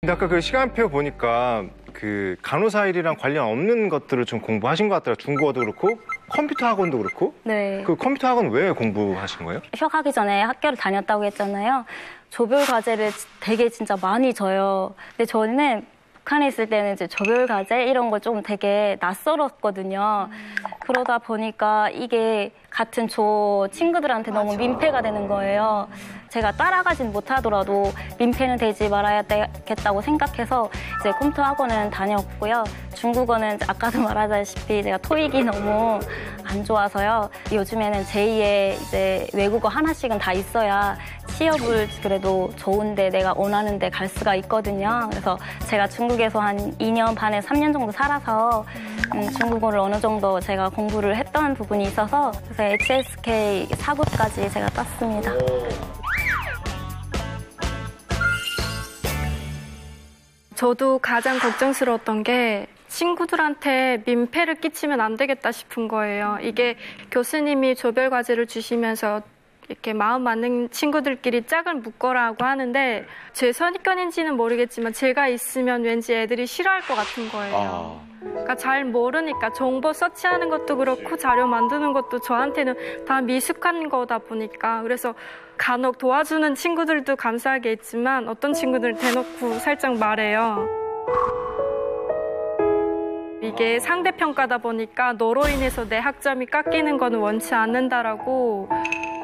근데 아까 그 시간표 보니까 그 간호사 일이랑 관련 없는 것들을 좀 공부하신 것 같더라고요. 중국어도 그렇고 컴퓨터 학원도 그렇고. 네. 그 컴퓨터 학원 왜 공부하신 거예요? 휴학하기 전에 학교를 다녔다고 했잖아요. 조별 과제를 되게 진짜 많이 줘요. 근데 저는 북한에 있을 때는 이제 조별 과제 이런 거 좀 되게 낯설었거든요. 그러다 보니까 이게 같은 조 친구들한테 너무 민폐가 되는 거예요. 제가 따라가진 못하더라도 민폐는 되지 말아야 되겠다고 생각해서 이제 컴퓨터 학원은 다녔고요. 중국어는 아까도 말하다시피 제가 토익이 너무 안 좋아서요. 요즘에는 제2의 이제 외국어 하나씩은 다 있어야 취업을 그래도 좋은데 내가 원하는 데 갈 수가 있거든요. 그래서 제가 중국에서 한 2년 반에 3년 정도 살아서 중국어를 어느 정도 제가 공부를 했던 부분이 있어서 그래서 HSK 4급까지 제가 땄습니다. 저도 가장 걱정스러웠던 게 친구들한테 민폐를 끼치면 안 되겠다 싶은 거예요. 이게 교수님이 조별 과제를 주시면서 이렇게 마음 맞는 친구들끼리 짝을 묶어라고 하는데 제 선입견인지는 모르겠지만 제가 있으면 왠지 애들이 싫어할 것 같은 거예요. 그러니까 잘 모르니까 정보 서치하는 것도 그렇고 자료 만드는 것도 저한테는 다 미숙한 거다 보니까 그래서 간혹 도와주는 친구들도 감사하게 있지만 어떤 친구들은 대놓고 살짝 말해요. 이게 상대평가다 보니까 너로 인해서 내 학점이 깎이는 거는 원치 않는다라고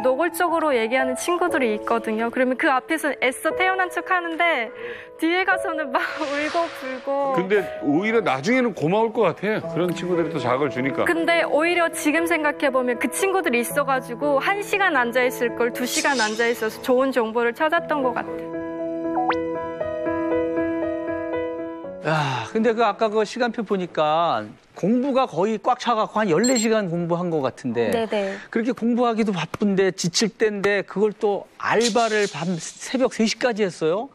노골적으로 얘기하는 친구들이 있거든요. 그러면 그 앞에서 애써 태어난 척 하는데 뒤에 가서는 막 울고 불고. 근데 오히려 나중에는 고마울 것 같아. 그런 친구들이 또 자극을 주니까. 근데 오히려 지금 생각해보면 그 친구들이 있어가지고 1시간 앉아있을 걸 2시간 앉아있어서 좋은 정보를 찾았던 것 같아. 야, 근데 그 아까 그 시간표 보니까 공부가 거의 꽉 차갖고 한 14시간 공부한 것 같은데. 네네. 그렇게 공부하기도 바쁜데 지칠 때인데 그걸 또 알바를 새벽 3시까지 했어요?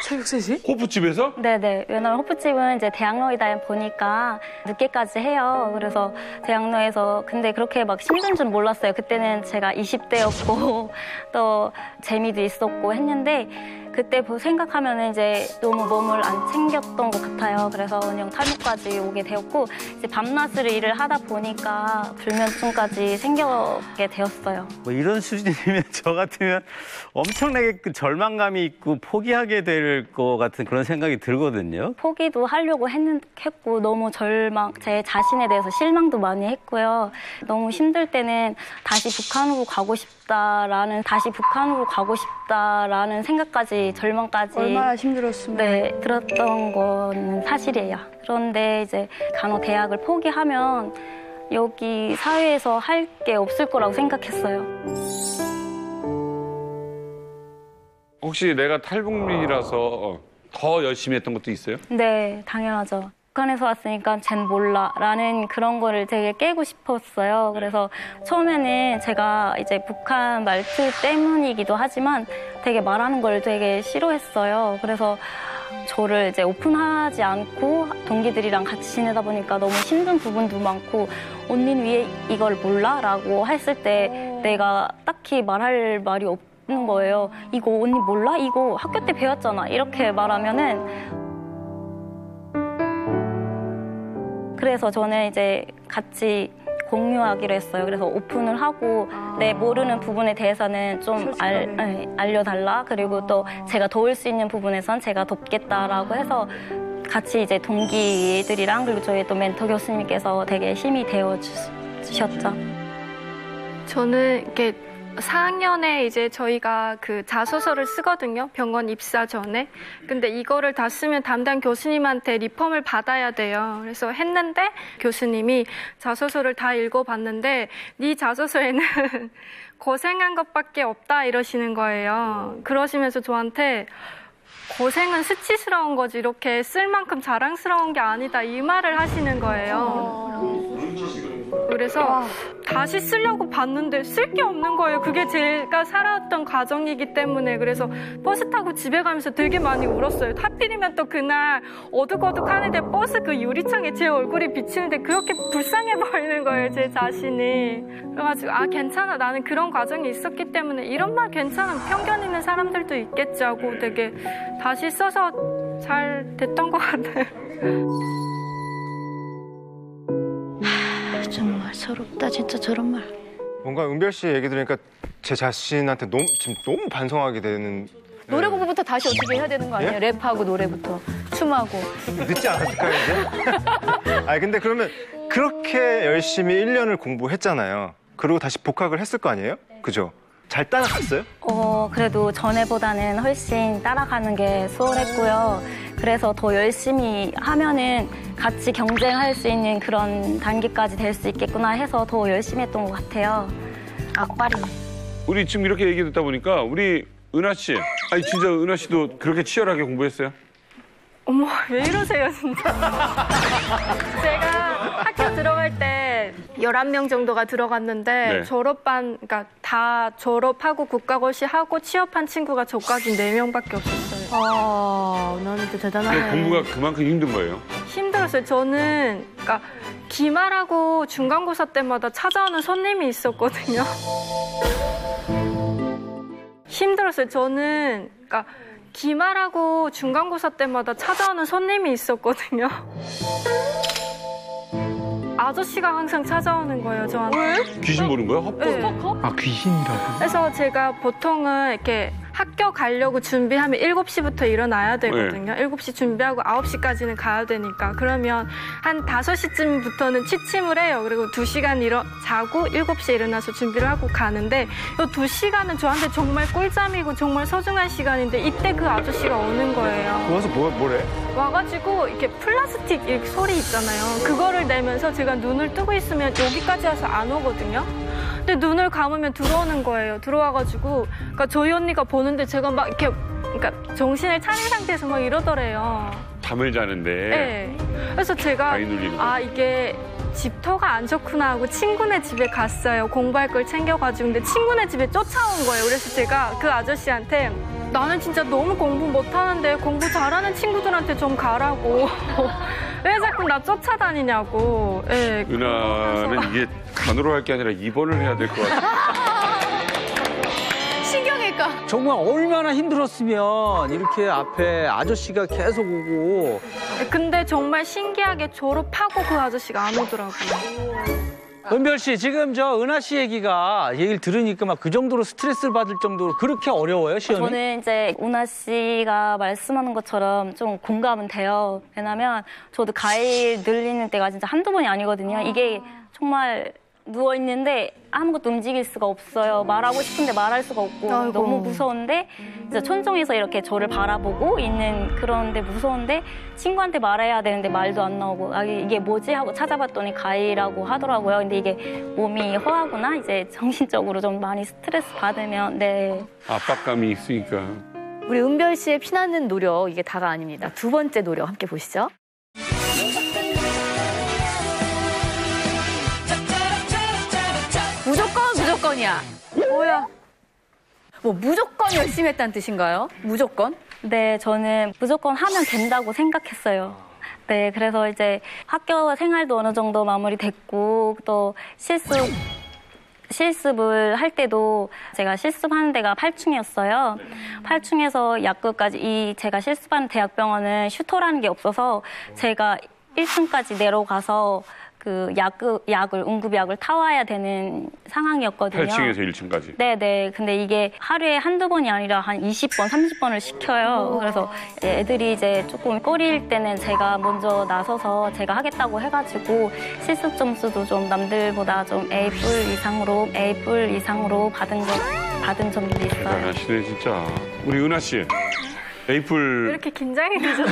새벽 3시? 호프집에서? 네네. 왜냐면 호프집은 이제 대학로이다 보니까 늦게까지 해요. 그래서 대학로에서 근데 그렇게 막 힘든 줄 몰랐어요. 그때는 제가 20대였고 또 재미도 있었고 했는데 그때 생각하면 이제 너무 몸을 안 챙겼던 것 같아요. 그래서 그냥 탈모까지 오게 되었고 이제 밤낮으로 일을 하다 보니까 불면증까지 생기게 되었어요. 뭐 이런 수준이면 저 같으면 엄청나게 그 절망감이 있고 포기하게 될 것 같은 그런 생각이 들거든요. 포기도 하려고 했고 너무 제 자신에 대해서 실망도 많이 했고요. 너무 힘들 때는 다시 북한으로 가고 싶다라는 생각까지 절망까지 얼마나 힘들었으면. 네, 들었던 건 사실이에요. 그런데 이제 간호대학을 포기하면 여기 사회에서 할 게 없을 거라고 생각했어요. 혹시 내가 탈북민이라서 더 열심히 했던 것도 있어요? 네, 당연하죠. 북한에서 왔으니까 쟨 몰라라는 그런 거를 되게 깨고 싶었어요. 그래서 처음에는 제가 이제 북한 말투 때문이기도 하지만 되게 말하는 걸 되게 싫어했어요. 그래서 저를 이제 오픈하지 않고 동기들이랑 같이 지내다 보니까 너무 힘든 부분도 많고 언니는 왜 이걸 몰라? 라고 했을 때 내가 딱히 말할 말이 없는 거예요. 이거 언니 몰라? 이거 학교 때 배웠잖아. 이렇게 말하면은 그래서 저는 이제 같이 공유하기로 했어요. 그래서 오픈을 하고 내 모르는 부분에 대해서는 좀 알려달라. 그리고 또 제가 도울 수 있는 부분에선 제가 돕겠다라고 해서 같이 이제 동기들이랑 그리고 저희 또 멘토 교수님께서 되게 힘이 되어 주셨죠. 저는 이렇게 4학년에 이제 저희가 그 자소서를 쓰거든요. 병원 입사 전에. 근데 이거를 다 쓰면 담당 교수님한테 리펌을 받아야 돼요. 그래서 했는데 교수님이 자소서를 다 읽어봤는데 네 자소서에는 고생한 것밖에 없다 이러시는 거예요. 그러시면서 저한테 고생은 수치스러운 거지 이렇게 쓸 만큼 자랑스러운 게 아니다 이 말을 하시는 거예요. 그래서 다시 쓰려고 봤는데 쓸 게 없는 거예요. 그게 제가 살아왔던 과정이기 때문에. 그래서 버스 타고 집에 가면서 되게 많이 울었어요. 하필이면 또 그날 어둑어둑하는데 버스 그 유리창에 제 얼굴이 비치는데 그렇게 불쌍해 보이는 거예요, 제 자신이. 그래가지고 괜찮아. 나는 그런 과정이 있었기 때문에 이런 말 괜찮아. 편견 있는 사람들도 있겠지 하고 되게 다시 써서 잘 됐던 것 같아요. 정말 서럽다 진짜 저런 말. 뭔가 은별 씨 얘기 들으니까 제 자신한테 지금 너무 반성하게 되는. 노래 공부부터 다시 어떻게 해야 되는 거 아니에요? 예? 랩하고 노래부터 춤하고. 늦지 않았을까요, 이제? 아니, 근데 그러면 그렇게 열심히 1년을 공부했잖아요. 그리고 다시 복학을 했을 거 아니에요? 그죠? 잘 따라갔어요? 그래도 전에보다는 훨씬 따라가는 게 수월했고요. 그래서 더 열심히 하면은 같이 경쟁할 수 있는 그런 단계까지 될 수 있겠구나 해서 더 열심히 했던 것 같아요. 악발이네. 우리 지금 이렇게 얘기 듣다 보니까 우리 은하 씨, 아니 진짜 은하 씨도 그렇게 치열하게 공부했어요? 어머, 왜 이러세요, 진짜. 제가 학교 들어갈 때 11명 정도가 들어갔는데 네. 졸업반, 그러니까 다 졸업하고 국가고시 하고 취업한 친구가 저까지 4명밖에 없었어요. 너는 또 근데 대단하네. 공부가 그만큼 힘든 거예요? 힘들었어요. 저는, 그러니까 기말하고 중간고사 때마다 찾아오는 손님이 있었거든요. 힘들었어요. 저는, 그러니까 기말하고 중간고사 때마다 찾아오는 손님이 있었거든요. 아저씨가 항상 찾아오는 거예요, 저한테. 귀신 보는 거야? 헛볼? 네. 아, 귀신이라고? 그래서 제가 보통은 이렇게 학교 가려고 준비하면 7시부터 일어나야 되거든요. 7시 준비하고 9시까지는 가야 되니까. 그러면 한 5시쯤부터는 취침을 해요. 그리고 2시간 자고 7시에 일어나서 준비를 하고 가는데 이 2시간은 저한테 정말 꿀잠이고 정말 소중한 시간인데 이때 그 아저씨가 오는 거예요. 와서 뭐래? 와가지고 이렇게 플라스틱 이렇게 소리 있잖아요. 그거를 내면서 제가 눈을 뜨고 있으면 여기까지 와서 안 오거든요. 근데 눈을 감으면 들어오는 거예요. 들어와가지고, 그러니까 저희 언니가 보는데 제가 막 이렇게, 그러니까 정신을 차린 상태에서 막 이러더래요. 잠을 자는데 네. 그래서 제가 많이 눌리는 거예요. 이게 집터가 안 좋구나 하고 친구네 집에 갔어요. 공부할 걸 챙겨가지고. 근데 친구네 집에 쫓아온 거예요. 그래서 제가 그 아저씨한테 나는 진짜 너무 공부 못하는데 공부 잘하는 친구들한테 좀 가라고. 왜 자꾸 나 쫓아다니냐고. 네. 은하는 이게 간호로 할 게 아니라 입원을 해야 될 것 같아. 신경외과. 정말 얼마나 힘들었으면 이렇게 앞에 아저씨가 계속 오고. 근데 정말 신기하게 졸업하고 그 아저씨가 안 오더라고요. 은별 씨, 지금 저 은하 씨 얘기를 들으니까 막 그 정도로 스트레스를 받을 정도로 그렇게 어려워요, 시험이? 저는 이제 오나 씨가 말씀하는 것처럼 좀 공감은 돼요. 왜냐면 저도 가일 늘리는 때가 진짜 한두 번이 아니거든요. 이게 정말 누워있는데 아무것도 움직일 수가 없어요. 말하고 싶은데 말할 수가 없고 아이고. 너무 무서운데 진짜 천정에서 이렇게 저를 바라보고 있는 그런데 무서운데 친구한테 말해야 되는데 말도 안 나오고 이게 뭐지 하고 찾아봤더니 가위라고 하더라고요. 근데 이게 몸이 허하거나 이제 정신적으로 좀 많이 스트레스 받으면 네. 압박감이 있으니까. 우리 은별 씨의 피나는 노력 이게 다가 아닙니다. 두 번째 노력 함께 보시죠. 무조건이야. 뭐야? 뭐 무조건 열심히 했다는 뜻인가요? 무조건? 네, 저는 무조건 하면 된다고 생각했어요. 네, 그래서 이제 학교 생활도 어느 정도 마무리됐고 또 실습을 할 때도 제가 실습하는 데가 8층이었어요. 8층에서 약국까지 제가 실습하는 대학병원은 슈터라는 게 없어서 제가 1층까지 내려가서 그 응급약을 타와야 되는 상황이었거든요. 8층에서 1층까지. 네네. 근데 이게 하루에 한두 번이 아니라 한 20번, 30번을 시켜요. 그래서 애들이 이제 조금 꼬리일 때는 제가 먼저 나서서 제가 하겠다고 해가지고 실습 점수도 좀 남들보다 좀 A+ 이상으로 받은 점도 있어요. 대단하시네 진짜. 우리 은하 씨, 왜 에이플. 이렇게 긴장이 되죠?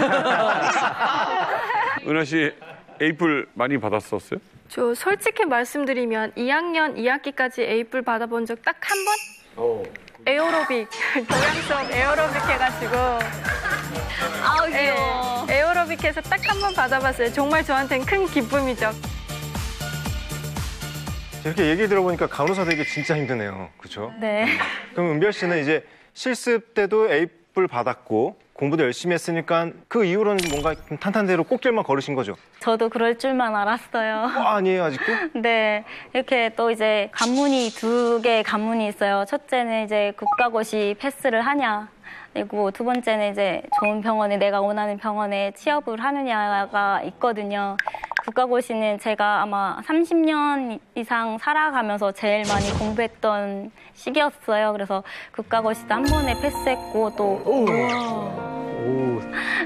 은하 씨 에이플 많이 받았었어요? 저 솔직히 말씀드리면 2학년 2학기까지 A뿔 받아본 적 딱 한 번? 에어로빅, 교양 수업 에어로빅 해가지고 아우 귀여워. 에어로빅해서 딱 한 번 받아봤어요. 정말 저한테는 큰 기쁨이죠. 이렇게 얘기 들어보니까 간호사 되기 진짜 힘드네요. 그렇죠? 네. 그럼 은별 씨는 이제 실습 때도 A뿔 받았고 공부도 열심히 했으니까 그 이후로는 뭔가 좀 탄탄대로 꼭길만 걸으신 거죠? 저도 그럴 줄만 알았어요. 아니에요, 아직도? 네. 이렇게 또 이제 두 개의 관문이 있어요. 첫째는 이제 국가고시 패스를 하냐. 그리고 두 번째는 이제 좋은 병원에 내가 원하는 병원에 취업을 하느냐가 있거든요. 국가고시는 제가 아마 30년 이상 살아가면서 제일 많이 공부했던 시기였어요. 그래서 국가고시도 한 번에 패스했고 또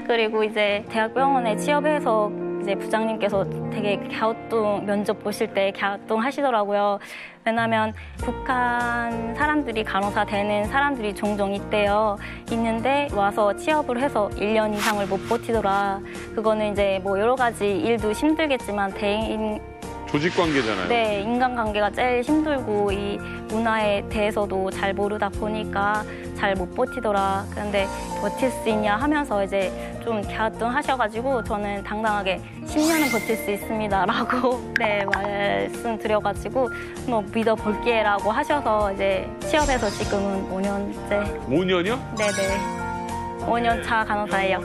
그리고 이제 대학병원에 취업해서 이제 부장님께서 되게 갸우뚱 면접 보실 때 갸우뚱 하시더라고요. 왜냐면 북한 사람들이 간호사 되는 사람들이 종종 있대요. 있는데 와서 취업을 해서 1년 이상을 못 버티더라. 그거는 이제 뭐 여러 가지 일도 힘들겠지만 대인 조직 관계잖아요. 네, 인간관계가 제일 힘들고 이 문화에 대해서도 잘 모르다 보니까 잘 못 버티더라. 그런데 버틸 수 있냐 하면서 이제 좀 갸우뚱하셔가지고 저는 당당하게 10년은 버틸 수 있습니다라고 네 말씀드려가지고 뭐 믿어볼게라고 하셔서 이제 취업해서 지금은 5년째. 5년이요? 네네. 5년 차 간호사예요.